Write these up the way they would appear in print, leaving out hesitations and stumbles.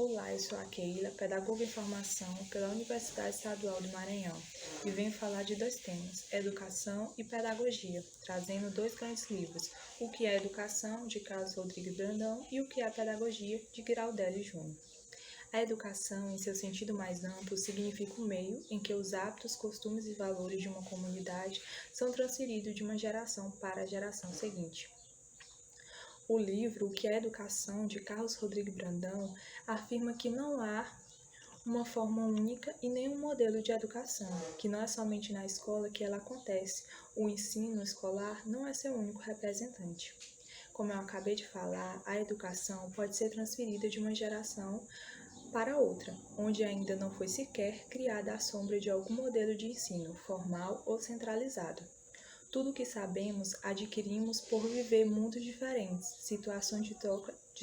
Olá, eu sou a Keila, pedagoga em formação pela Universidade Estadual do Maranhão, e venho falar de dois temas, educação e pedagogia, trazendo dois grandes livros, O que é Educação, de Carlos Rodrigues Brandão, e O que é Pedagogia, de Giraldelli Júnior. A educação, em seu sentido mais amplo, significa o meio em que os hábitos, costumes e valores de uma comunidade são transferidos de uma geração para a geração seguinte. O livro O que é Educação, de Carlos Rodrigues Brandão, afirma que não há uma forma única e nenhum modelo de educação, que não é somente na escola que ela acontece. O ensino escolar não é seu único representante. Como eu acabei de falar, a educação pode ser transferida de uma geração para outra, onde ainda não foi sequer criada a sombra de algum modelo de ensino, formal ou centralizado. Tudo o que sabemos adquirimos por viver mundos diferentes, situações de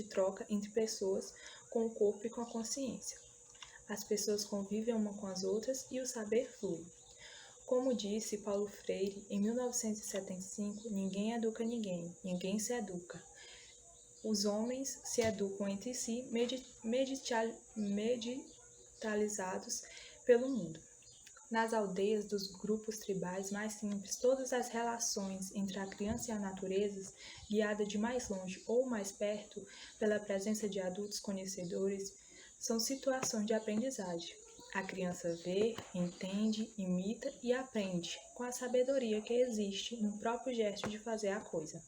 troca entre pessoas com o corpo e com a consciência. As pessoas convivem uma com as outras e o saber flui. Como disse Paulo Freire em 1975, ninguém educa ninguém, ninguém se educa. Os homens se educam entre si, meditalizados pelo mundo. Nas aldeias dos grupos tribais mais simples, todas as relações entre a criança e a natureza, guiada de mais longe ou mais perto pela presença de adultos conhecedores, são situações de aprendizagem. A criança vê, entende, imita e aprende com a sabedoria que existe no próprio gesto de fazer a coisa.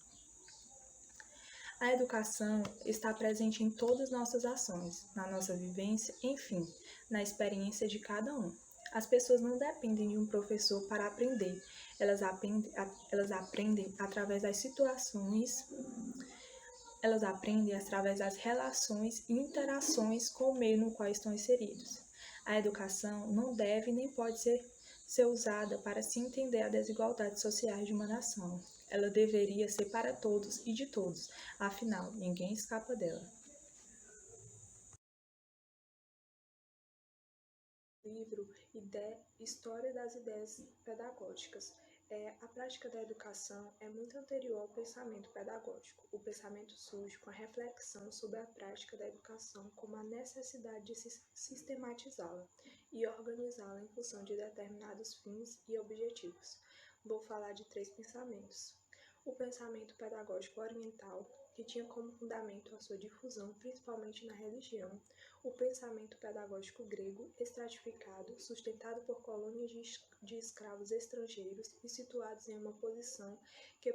A educação está presente em todas nossas ações, na nossa vivência, enfim, na experiência de cada um. As pessoas não dependem de um professor para aprender, elas aprendem através das situações, elas aprendem através das relações e interações com o meio no qual estão inseridos. A educação não deve nem pode ser usada para se entender a desigualdade social de uma nação. Ela deveria ser para todos e de todos, afinal, ninguém escapa dela. Livro História das Ideias Pedagógicas. A prática da educação é muito anterior ao pensamento pedagógico. O pensamento surge com a reflexão sobre a prática da educação como a necessidade de sistematizá-la e organizá-la em função de determinados fins e objetivos. Vou falar de três pensamentos. O pensamento pedagógico oriental, que tinha como fundamento a sua difusão principalmente na religião. O pensamento pedagógico grego, estratificado, sustentado por colônias de escravos estrangeiros e situados em uma posição que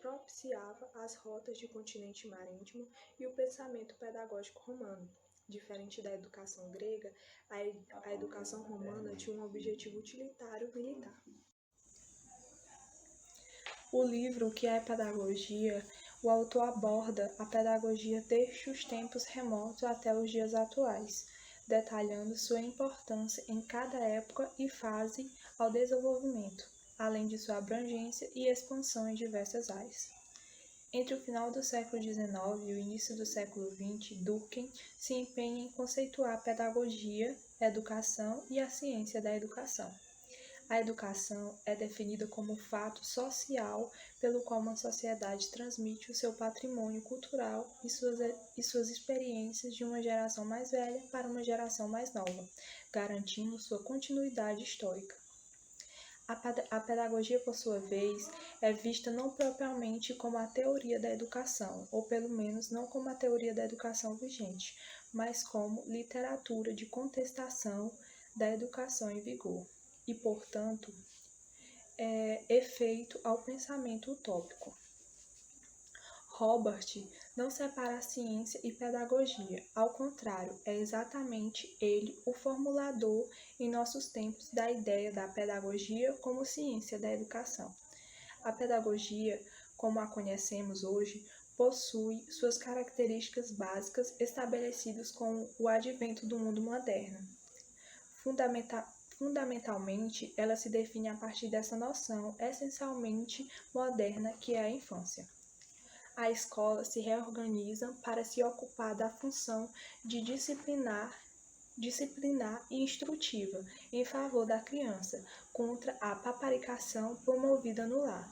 propiciava as rotas de continente marítimo, e o pensamento pedagógico romano. Diferente da educação grega, a educação romana tinha um objetivo utilitário militar. O livro, que é Pedagogia, o autor aborda a pedagogia desde os tempos remotos até os dias atuais, detalhando sua importância em cada época e fase ao desenvolvimento, além de sua abrangência e expansão em diversas áreas. Entre o final do século XIX e o início do século XX, Durkheim se empenha em conceituar a pedagogia, a educação e a ciência da educação. A educação é definida como um fato social pelo qual uma sociedade transmite o seu patrimônio cultural e suas experiências de uma geração mais velha para uma geração mais nova, garantindo sua continuidade histórica. A pedagogia, por sua vez, é vista não propriamente como a teoria da educação, ou pelo menos não como a teoria da educação vigente, mas como literatura de contestação da educação em vigor. E, portanto, efeito ao pensamento utópico. Robert não separa ciência e pedagogia, ao contrário, é exatamente ele o formulador em nossos tempos da ideia da pedagogia como ciência da educação. A pedagogia, como a conhecemos hoje, possui suas características básicas estabelecidas com o advento do mundo moderno. Fundamentalmente, ela se define a partir dessa noção essencialmente moderna que é a infância. A escola se reorganiza para se ocupar da função de disciplinar e instrutiva em favor da criança, contra a paparicação promovida no lar.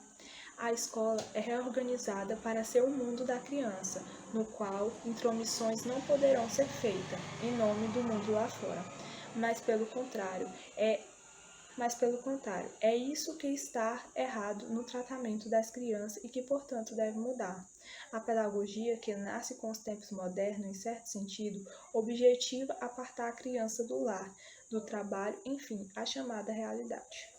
A escola é reorganizada para ser o mundo da criança, no qual intromissões não poderão ser feitas em nome do mundo lá fora. Mas pelo contrário, é isso que está errado no tratamento das crianças e que, portanto, deve mudar. A pedagogia, que nasce com os tempos modernos, em certo sentido, objetiva apartar a criança do lar, do trabalho, enfim, a chamada realidade.